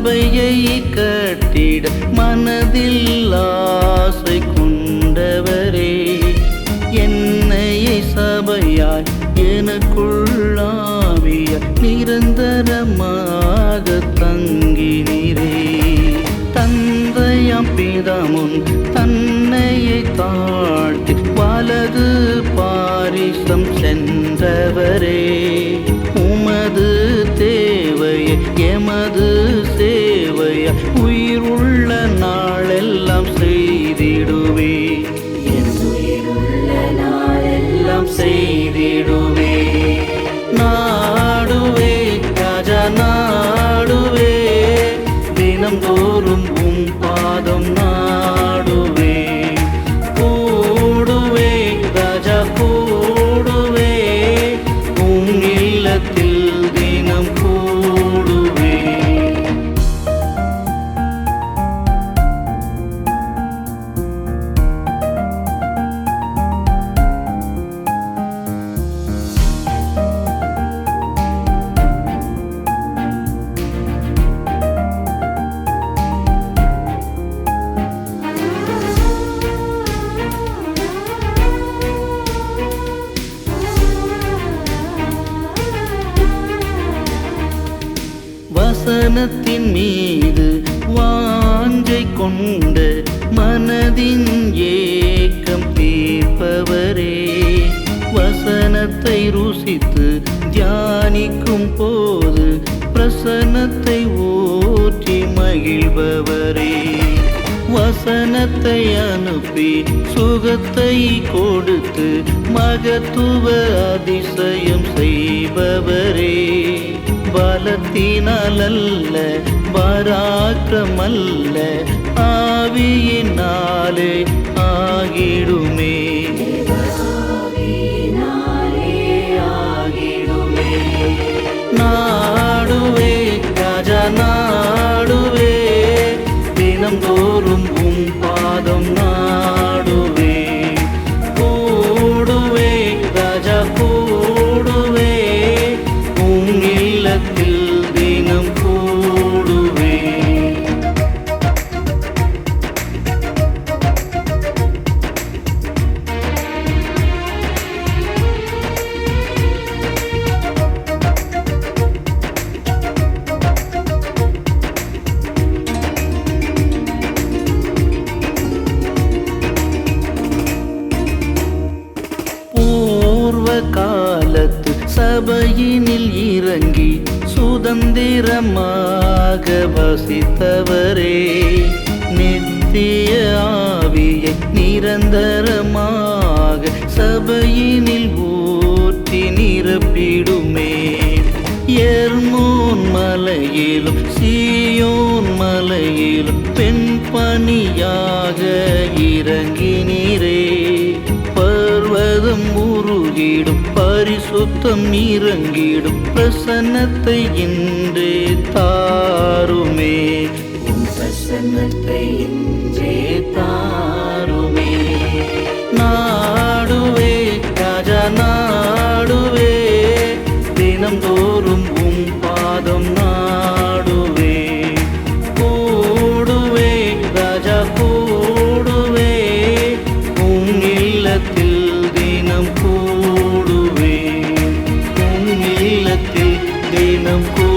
சபையை கட்டிட மனதில் ஆசை கொண்டவரே, என்னையை சபையாய் எனக்குள்ளாவிய நிரந்தரமாக தங்கினீரே. தந்தையாம் பிதாமுன் தன்னையை தாழ்த்தி வலது பாரிசம் சென்றவரே, உமது தேவையை எமது சேவைய உயிர் உள்ள நாளெல்லாம் செய்திடுவே, நாளெல்லாம் செய்திடுவே. நாடுவே ராஜா நாடுவே, தினம்தோறும் உம் பாதம் நாடுவே. கூடுவே ராஜா கூடுவே, உம் இல்லத்தில் தினம் கூடுவே. வசனத்தின் மீது வாஞ்சை கொண்ட மனதின் ஏக்கம் தீர்ப்பவரே, வசனத்தை ருசித்து தியானிக்கும் போது பிரசன்னத்தை ஊற்றி மகிழ்பவரே, வசனத்தை அனுப்பி சுகத்தை கொடுத்து மகத்துவ அதிசயம் செய்பவரே, பலத்தினாலல்ல பராக்கிரமல்ல ஆவியினாலே ஆகிடுமே, ஆகிடுமே. நாடுவே ராஜா நாடுவே, தினம்தோறும் உம் பாதம் நாடுவே. கூடுவே ராஜா கூடுவே, உம் இல்லத்தில் தினம் கூடுவே. பூர்வ காலத்து சபையினில் இறங்கி சுதந்திரமாக வசித்தவரே, நித்திய ஆவியை நிரந்தரமாக சபையினில் ஊற்றி நிரப்பிடுமே. எர்மோன் மலையிலும் சீயோன் மலையிலும் பெண் பணியாக இறங்கினீரே, பர்வதம் உருகிடும் பரிசுத்தம் இறங்கிடும் பிரசன்னத்தை இன்றே தாருமே, உம் பிரசன்னத்தை இன்றே தாருமே. நாடுவே ராஜா நாடுவே, தினம்தோறும் உம் பாதம் நாடுவே. கூடுவே ராஜா கூடுவே, உம் இல்லத்தில் தினம் கூடுவே, உம் இல்லத்தில் தினம் கூடுவே.